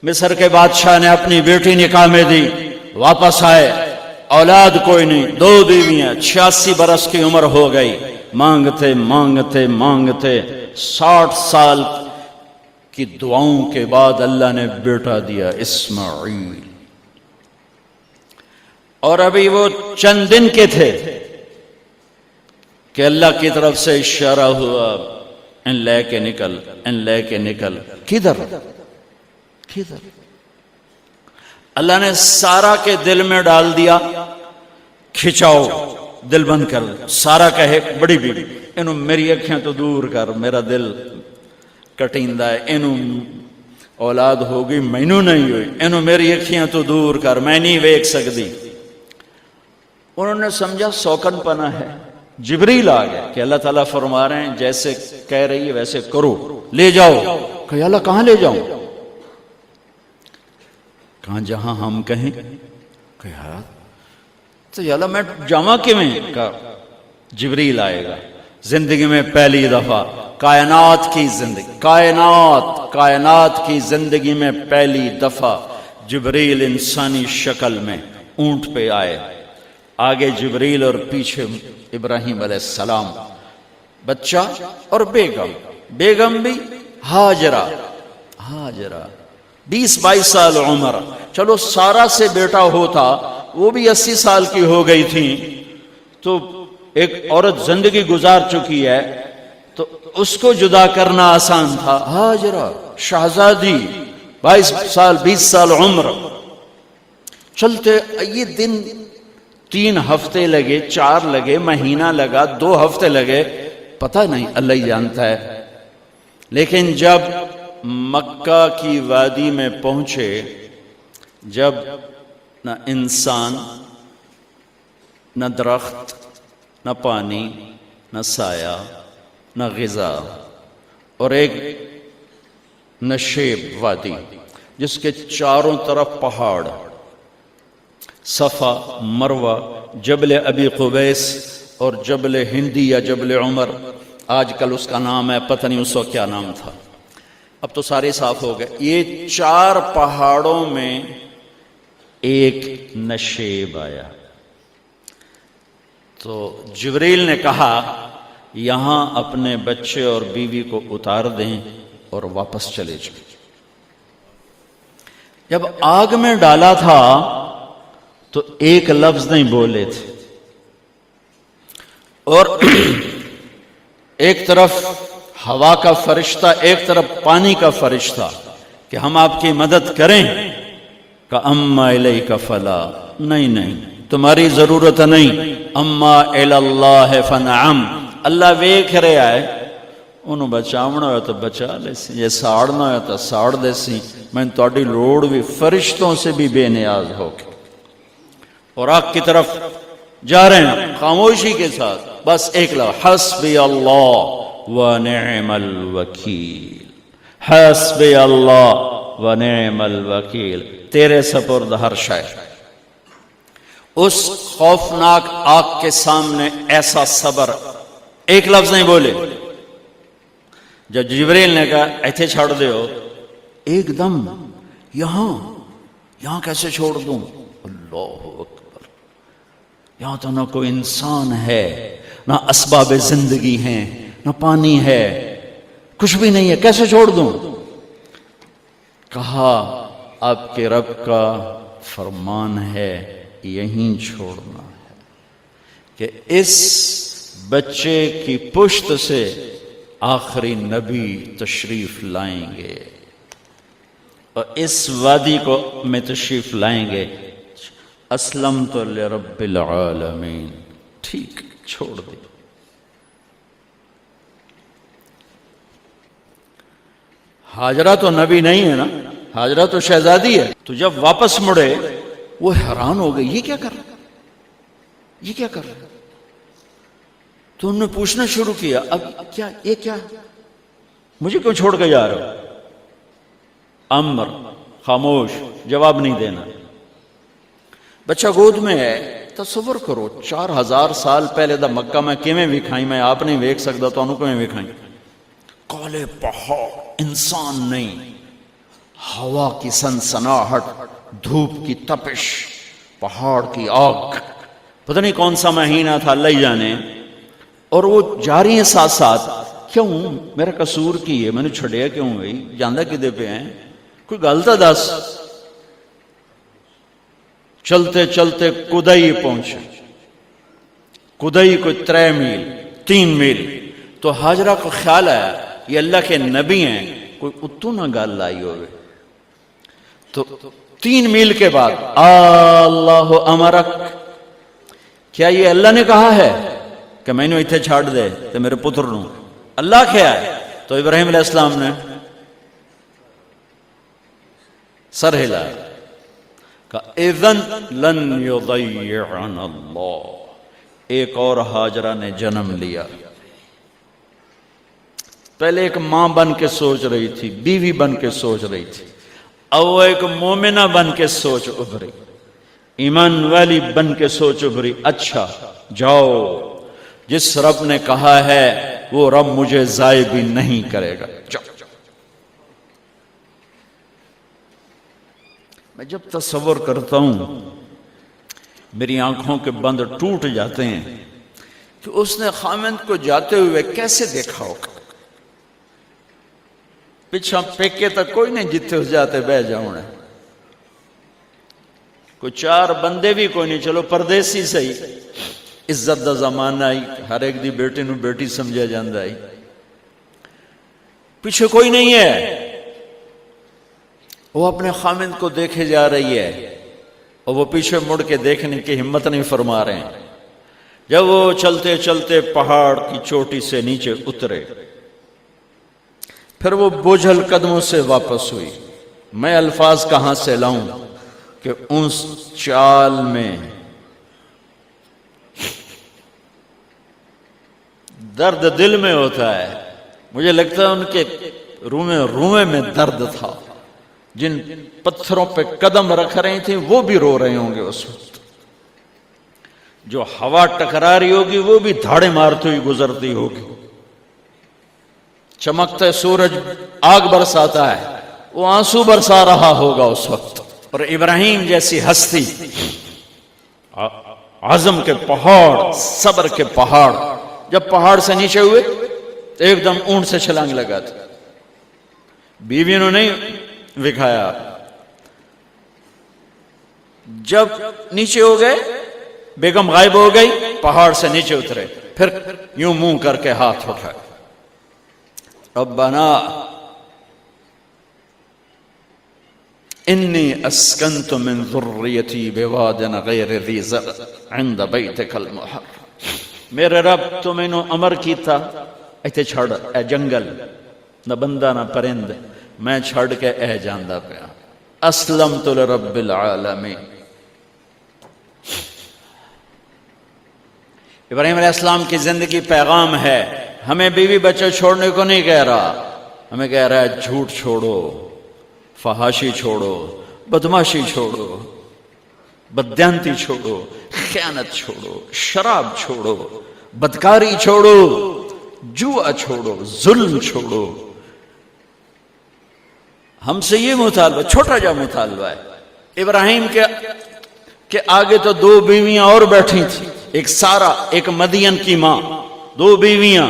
مصر کے بادشاہ نے اپنی بیٹی نکاح میں دی، واپس آئے، اولاد کوئی نہیں، 2 بیویاں، 86 برس کی عمر ہو گئی، مانگتے مانگتے مانگتے 60 سال کی دعاؤں کے بعد اللہ نے بیٹا دیا، اسماعیل۔ اور ابھی وہ چند دن کے تھے کہ اللہ کی طرف سے اشارہ ہوا، ان لے کے نکل، ان لے کے نکل۔ کدھر؟ اللہ نے سارا کے دل میں ڈال دیا، کھچاؤ، دل بند کر۔ سارا کہے بڑی بیوی، انہوں میری اکھیاں تو دور کر، میرا دل کٹیندہ ہے، انہوں اولاد ہوگی مینوں نہیں ہوئی، انہوں میری اکھیاں تو دور کر، میں نہیں ویکھ سکتی۔ انہوں نے سمجھا سوکن پنا ہے۔ جبریل آ گیا کہ اللہ تعالیٰ فرما رہے ہیں جیسے کہہ رہی ہے ویسے کرو، لے جاؤ۔ کہ اللہ کہاں لے جاؤں؟ کہاں جہاں ہم کہیں۔ کہ تو یا اللہ میں جامع کیویں؟ کہا جبریل آئے گا زندگی میں پہلی دفعہ، کائنات کی زندگی، کائنات کی زندگی میں پہلی دفعہ جبریل انسانی شکل میں اونٹ پہ آئے، آگے جبریل اور پیچھے ابراہیم علیہ السلام، بچہ اور بیگم بھی ہاجرہ 20-22 سال عمر۔ چلو سارا سے بیٹا ہوتا، وہ بھی 80 سال کی ہو گئی تھی، تو ایک عورت زندگی گزار چکی ہے تو اس کو جدا کرنا آسان تھا۔ ہاجرہ شہزادی 22 سال 20 سال عمر۔ چلتے یہ دن 3 ہفتے لگے، 4 لگے، مہینہ لگا، 2 ہفتے لگے، پتہ نہیں، اللہ ہی جانتا ہے۔ لیکن جب مکہ کی وادی میں پہنچے، جب نہ انسان، نہ درخت، نہ پانی، نہ سایہ، نہ غذا، اور ایک نشیب وادی جس کے چاروں طرف پہاڑ، صفا، مروہ، جبل ابی قبیس اور جبل ہندی یا جبل عمر، آج کل اس کا نام ہے، پتہ نہیں اس وقت کیا نام تھا، اب تو سارے صاف ہو گئے۔ یہ 4 پہاڑوں میں ایک نشیب آیا، تو جبریل نے کہا یہاں اپنے بچے اور بیوی کو اتار دیں اور واپس چلے جائیں۔ جب آگ میں ڈالا تھا تو ایک لفظ نہیں بولے تھے، اور ایک طرف ہوا کا فرشتہ، ایک طرف پانی کا فرشتہ کہ ہم آپ کی مدد کریں، کہ اما الیک فلا، نہیں تمہاری ضرورت نہیں، اما الی اللہ فنعم، اللہ ویکھ رہا ہے، انہوں بچاونا ہو تو بچا لے سی، یہ ساڑنا ہو تو ساڑ دے سی، میں تہاڈی لوڑ بھی فرشتوں سے بھی بے نیاز ہو کے۔ اور آگ کی طرف جا رہے ہیں خاموشی کے ساتھ، بس ایک لفظ، حسبی اللہ ونعم الوکیل، حسبی اللہ ونعم الوکیل، تیرے سپرد ہر شے۔ اس خوفناک آگ کے سامنے ایسا صبر، ایک لفظ نہیں بولے۔ جب جبریل نے کہا ایتھے چھوڑ دیو، ایک دم یہاں کیسے چھوڑ دوں؟ اللہ اکبر، یہاں تو نہ کوئی انسان ہے، نہ اسباب زندگی ہیں، نہ پانی ہے، کچھ بھی نہیں ہے، کیسے چھوڑ دوں؟ کہا آپ کے رب کا فرمان ہے یہیں چھوڑنا ہے، کہ اس بچے کی پشت سے آخری نبی تشریف لائیں گے اور اس وادی کو میں تشریف لائیں گے۔ اسلمت لرب العالمین، ٹھیک، چھوڑ دے۔ ہاجرہ تو نبی نہیں ہے نا، ہاجرہ تو شہزادی ہے۔ تو جب واپس مڑے وہ حیران ہو گئی، یہ کیا کر رہا، یہ کیا کر رہا؟ تو انہوں نے پوچھنا شروع کیا، اب کیا، یہ کیا، مجھے کیوں چھوڑ کے جا رہے ہو؟ امر، خاموش، جواب نہیں دینا۔ بچہ گود میں ہے، تصور کرو 4000 سال پہلے دا مکہ میں کیویں وکھائی، میں آپ نہیں ویکھ سکدا، تو انہوں کیویں وکھائی؟ کالے پہاڑ، انسان نہیں، ہوا کی سنسناہٹ، دھوپ کی تپش، پہاڑ کی آگ، پتہ نہیں کون سا مہینہ تھا اللہ ہی جانے، اور وہ جاری ہیں ساتھ ساتھ. کیوں میرا قصور کی ہے، میں نے چھڑیا کیوں گئی، جاندہ کدے پہ ہیں، کوئی غلطہ دس. چلتے چلتے کدئی پہنچے. کدئی کوئی 3 میل 3 میل. تو ہاجرہ کو خیال آیا یہ اللہ کے نبی ہیں، کوئی اتو نہ گال لائی ہوئے. تو 3 میل کے بعد اللہ امرک، کیا یہ اللہ نے کہا ہے کہ میں نے اتنے چھاڑ دے تو میرے پتر نو؟ اللہ کیا ہے؟ تو ابراہیم علیہ السلام نے سر ہلایا کہ اذن لن یضیعنا اللہ. ایک اور ہاجرہ نے جنم لیا. پہلے ایک ماں بن کے سوچ رہی تھی، بیوی بن کے سوچ رہی تھی، اب وہ ایک مومنہ بن کے سوچ ابھری، ایمان والی بن کے سوچ ابھری. اچھا جاؤ، جس رب نے کہا ہے وہ رب مجھے ضائع بھی نہیں کرے گا. جاؤ. میں جب تصور کرتا ہوں میری آنکھوں کے بند ٹوٹ جاتے ہیں کہ اس نے خامند کو جاتے ہوئے کیسے دیکھا ہوگا. پچھا پیکے تک کوئی نہیں جتے اس جاتے بہ جاؤں نے، کوئی 4 بندے بھی کوئی نہیں، چلو پردیسی سہی، عزت دا زمانہ آئی، ہر ایک دی بیٹی نو بیٹی سمجھا جاندہ آئی، پیچھے کوئی نہیں ہے. وہ اپنے خامند کو دیکھے جا رہی ہے اور وہ پیچھے مڑ کے دیکھنے کی ہمت نہیں فرما رہے ہیں. جب وہ چلتے چلتے پہاڑ کی چوٹی سے نیچے اترے، پھر وہ بوجھل قدموں سے واپس ہوئی. میں الفاظ کہاں سے لاؤں کہ اس چال میں درد دل میں ہوتا ہے. مجھے لگتا ہے ان کے روئے میں درد تھا. جن پتھروں پہ قدم رکھ رہی تھیں وہ بھی رو رہے ہوں گے اس وقت. جو ہوا ٹکرا رہی ہوگی وہ بھی دھاڑے مارتی ہوئی گزرتی ہوگی. چمکتے سورج آگ برساتا ہے، وہ آنسو برسا رہا ہوگا اس وقت. اور ابراہیم جیسی ہستی، عزم کے پہاڑ، صبر کے پہاڑ، جب پہاڑ سے نیچے ہوئے تو ایک دم اونٹ سے چھلانگ لگا تھا. بیوی نے نہیں دکھایا. جب نیچے ہو گئے بیگم غائب ہو گئی، پہاڑ سے نیچے اترے، پھر یوں منہ کر کے ہاتھ اٹھائے، ربنا انی اسکنت من ذریتی بواد غیر ذی زرع عند بیتک المحرم. میرے رب تو میں نے امر کیتا ایتھے چھڑ، اے جنگل، نہ بندہ نہ پرند، میں چھڑ کے اے جاندہ پیا. اسلمت لرب العالمین. ابراہیم علیہ السلام کی زندگی پیغام ہے. ہمیں بیوی بچے چھوڑنے کو نہیں کہہ رہا، ہمیں کہہ رہا ہے جھوٹ چھوڑو، فحاشی چھوڑو، بدماشی چھوڑو، بددیانتی چھوڑو، خیانت چھوڑو، شراب چھوڑو، بدکاری چھوڑو، جوا چھوڑو، ظلم چھوڑو. ہم سے یہ مطالبہ، چھوٹا جا مطالبہ ہے. ابراہیم کے آگے تو 2 بیویاں اور بیٹھی تھیں، ایک سارا، ایک مدین کی ماں، 2 بیویاں.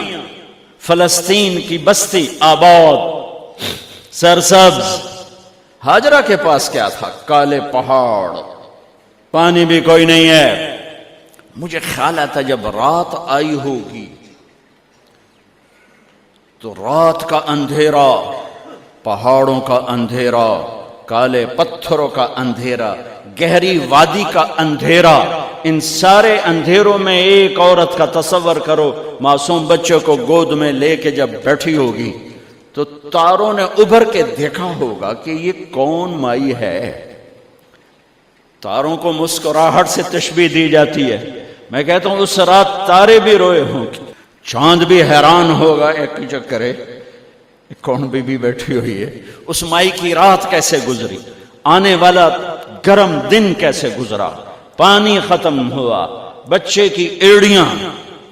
فلسطین کی بستی آباد، سرسبز. ہاجرہ کے پاس کیا تھا؟ کالے پہاڑ، پانی بھی کوئی نہیں ہے. مجھے خیال آتا جب رات آئی ہوگی تو رات کا اندھیرا، پہاڑوں کا اندھیرا، کالے پتھروں کا اندھیرا، گہری وادی کا اندھیرا، ان سارے اندھیروں میں ایک عورت کا تصور کرو، معصوم بچوں کو گود میں لے کے جب بیٹھی ہوگی تو تاروں نے ابھر کے دیکھا ہوگا کہ یہ کون مائی ہے. تاروں کو مسکراہٹ سے تشبیہ دی جاتی ہے. میں کہتا ہوں اس رات تارے بھی روئے ہوں گے، چاند بھی حیران ہوگا، ایک چکرے کون بی بی بیٹھی ہوئی ہے. اس مائی کی رات کیسے گزری، آنے والا گرم دن کیسے گزرا، پانی ختم ہوا، بچے کی ایڑیاں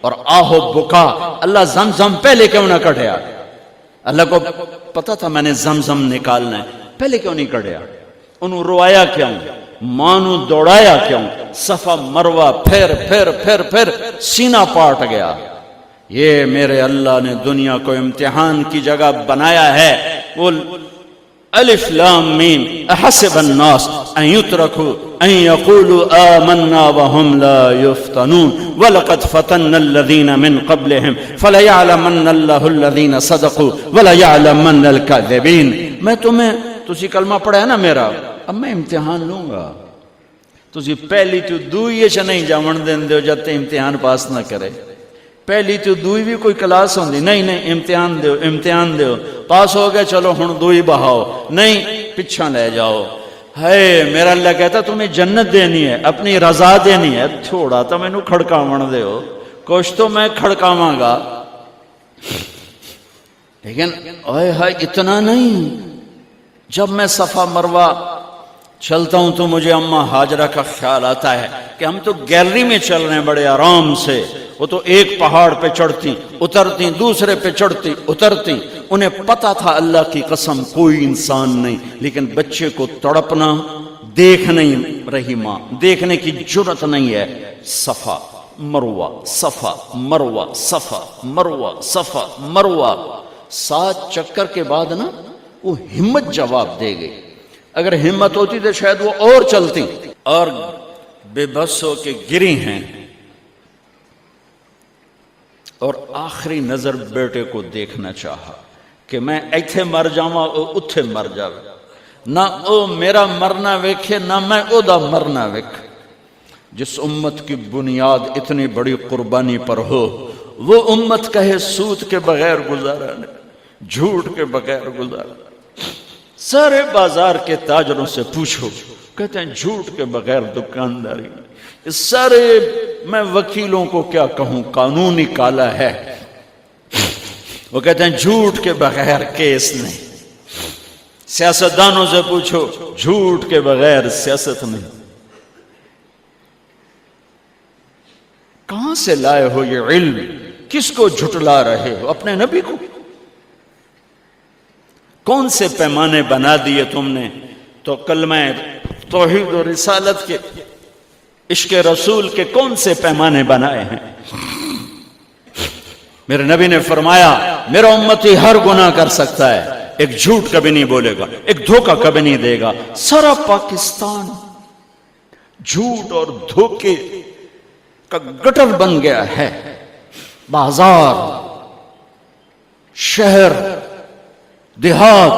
اور آہو بکا. اللہ زمزم پہلے کیوں نہ کٹیا؟ اللہ کو پتا تھا میں نے زمزم نکالنا ہے. پہلے کیوں نہیں کڑیا؟ انہوں روایا کیوں؟ مانو دوڑایا کیوں؟ صفا مروہ پھر پھر پھر پھر سینہ پاٹ گیا۔ یہ میرے اللہ نے دنیا کو امتحان کی جگہ بنایا ہے۔ وہ الف لام میم احسب الناس ان يتركوا ان يقولوا آمنا وهم لا يفتنون ولقد فتنا الذين من قبلهم فليعلمن الله الذين صدقوا وليعلمن الكاذبين۔ میں تمہیں تسی کلمہ پڑھا ہے نا میرا، اب میں امتحان لوں گا۔ تسی پہلی تو دوئی چ نہیں جاون دین دیو جب تے امتحان پاس نہ کرے۔ پہلی تو دوئی بھی کوئی کلاس ہوندی نہیں، نہیں امتحان دیو امتحان دیو، پاس ہو گئے چلو ہن دوئی بہاؤ، نہیں پچھا لے جاؤ۔ ہے میرا اللہ کہتا تمہیں جنت دینی ہے، اپنی رضا دینی ہے، تھوڑا تو میں نو کھڑکاون دیو، کچھ تو میں کھڑکاواں گا، لیکن اوئے ہائے اتنا نہیں۔ جب میں صفا مروہ چلتا ہوں تو مجھے اماں ہاجرہ کا خیال آتا ہے کہ ہم تو گیلری میں چل رہے ہیں بڑے آرام سے، وہ تو ایک پہاڑ پہ چڑھتی اترتی، دوسرے پہ چڑھتی اترتی، انہیں پتا تھا اللہ کی قسم کوئی انسان نہیں، لیکن بچے کو تڑپنا دیکھ نہیں رہی ماں، دیکھنے کی جرت نہیں ہے۔ صفا مروہ صفا مروہ صفا مروہ صفا مروہ، 7 چکر کے بعد نا وہ ہمت جواب دے گئی۔ اگر ہمت ہوتی تو شاید وہ اور چلتی، اور بے بس ہو کے گری ہیں، اور آخری نظر بیٹے کو دیکھنا چاہا کہ میں ایتھے مر جاواں او اتھے مر جاوے، نہ او میرا مرنا ویکھے نہ میں او دا مرنا ویکھ۔ جس امت کی بنیاد اتنی بڑی قربانی پر ہو، وہ امت کہے سود کے بغیر گزارا نہیں، جھوٹ کے بغیر گزارا۔ سارے بازار کے تاجروں سے پوچھو، کہتے ہیں جھوٹ کے بغیر دکانداری۔ اس سارے میں وکیلوں کو کیا کہوں، قانون نکالا ہے، وہ کہتے ہیں جھوٹ کے بغیر کیس نہیں۔ سیاستدانوں سے پوچھو، جھوٹ کے بغیر سیاست نہیں۔ کہاں سے لائے ہو یہ علم؟ کس کو جھٹلا رہے ہو؟ اپنے نبی کو؟ کون سے پیمانے بنا دیے تم نے؟ تو کلمہ توحید و رسالت کے، عشق رسول کے کون سے پیمانے بنائے ہیں؟ میرے نبی نے فرمایا میرا امتی ہر گناہ کر سکتا ہے، ایک جھوٹ کبھی نہیں بولے گا، ایک دھوکہ کبھی نہیں دے گا۔ سارا پاکستان جھوٹ اور دھوکے کا گٹر بن گیا ہے۔ بازار، شہر، دیہات،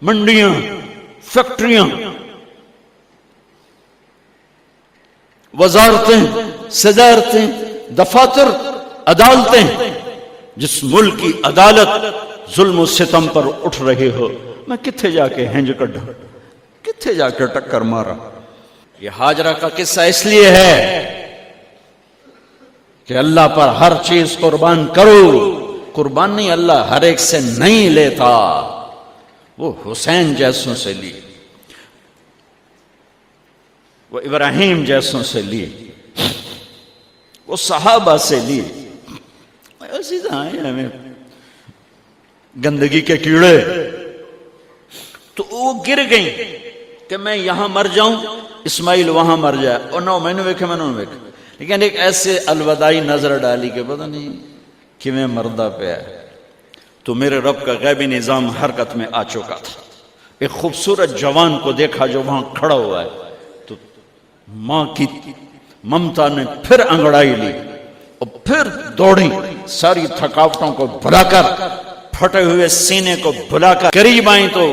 منڈیاں، فیکٹریاں، وزارتیں، صدارتیں، دفاتر، عدالتیں، جس ملک کی عدالت ظلم و ستم پر اٹھ رہے ہو، میں کتھے جا کے ہنج کڈھا، کتھے جا کے ٹکر مارا۔ یہ ہاجرہ کا قصہ اس لیے ہے کہ اللہ پر ہر چیز قربان کرو۔ قربان نہیں، اللہ ہر ایک سے نہیں لیتا، وہ حسین جیسوں سے لی، وہ ابراہیم جیسوں سے لی، وہ صحابہ سے لی۔ ایسی آئے ہمیں گندگی کے کیڑے، تو وہ گر گئیں کہ میں یہاں مر جاؤں، اسماعیل وہاں مر جائے، اور نو میں نے ویکھے میں نے ویکھے، لیکن ایک ایسے الوداعی نظر ڈالی کہ پتہ نہیں کہ میں مردہ پہ ہے۔ تو میرے رب کا غیبی نظام حرکت میں آ چکا تھا۔ ایک خوبصورت جوان کو دیکھا جو وہاں کھڑا ہوا ہے، تو ماں کی ممتا نے پھر انگڑائی لی اور پھر دوڑی، ساری تھکاوٹوں کو بھلا کر، پھٹے ہوئے سینے کو بھلا کر قریب آئیں تو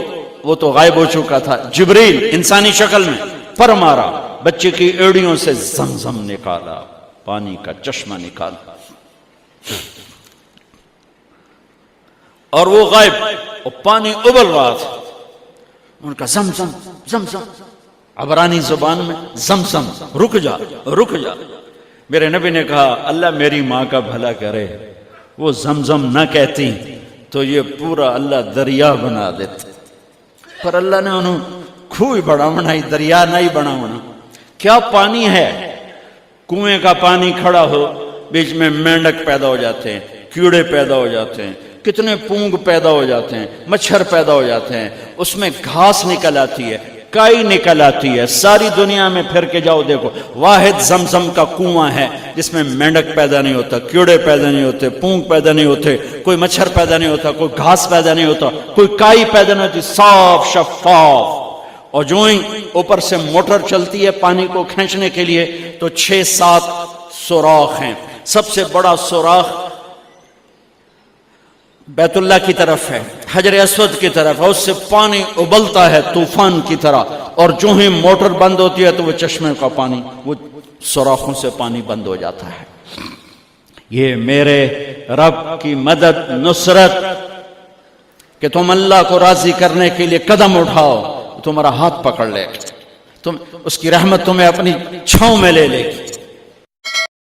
وہ تو غائب ہو چکا تھا۔ جبریل انسانی شکل میں پر مارا، بچے کی ایڑیوں سے زمزم نکالا، پانی کا چشمہ نکالا، اور وہ غائب، اور پانی ابل رہا تھا۔ ان کا زمزم زمزم، عبرانی زبان میں زمزم، رک جا رک جا۔ میرے نبی نے کہا اللہ میری ماں کا بھلا کرے، وہ زمزم نہ کہتی تو یہ پورا اللہ دریا بنا دیتے، پر اللہ نے انہوں کھوئی بڑا بنائی، دریا نہیں بنا ہونا۔ کیا پانی ہے؟ کنویں کا پانی کھڑا ہو، بیچ میں مینڈک پیدا ہو جاتے ہیں، کیڑے پیدا ہو جاتے ہیں، کتنے پونگ پیدا ہو جاتے ہیں، مچھر پیدا ہو جاتے ہیں، اس میں گھاس نکل آتی ہے، کائی نکل آتی ہے، ساری دنیا میں پھر کے جاؤ دیکھو، واحد زمزم کا کنواں ہے جس میں مینڈک پیدا نہیں ہوتا، کیڑے پیدا نہیں ہوتے، پونگ پیدا نہیں ہوتے، کوئی مچھر پیدا نہیں ہوتا، کوئی گھاس پیدا نہیں ہوتا، کوئی کائی پیدا نہیں ہوتی، صاف شفاف. اور جو ہی اوپر سے موٹر چلتی ہے پانی کو کھینچنے کے لیے تو 6-7 سوراخ ہیں. سب سے بڑا سوراخ بیت اللہ کی طرف ہے، حجر اسود کی طرف ہے، اس سے پانی ابلتا ہے طوفان کی طرح، اور جو ہی موٹر بند ہوتی ہے تو وہ چشمے کا پانی، وہ سوراخوں سے پانی بند ہو جاتا ہے. یہ میرے رب کی مدد، نصرت، کہ تم اللہ کو راضی کرنے کے لیے قدم اٹھاؤ، تمہارا ہاتھ پکڑ لے، تم اس کی رحمت تمہیں اپنی چھاؤں میں لے لے گی.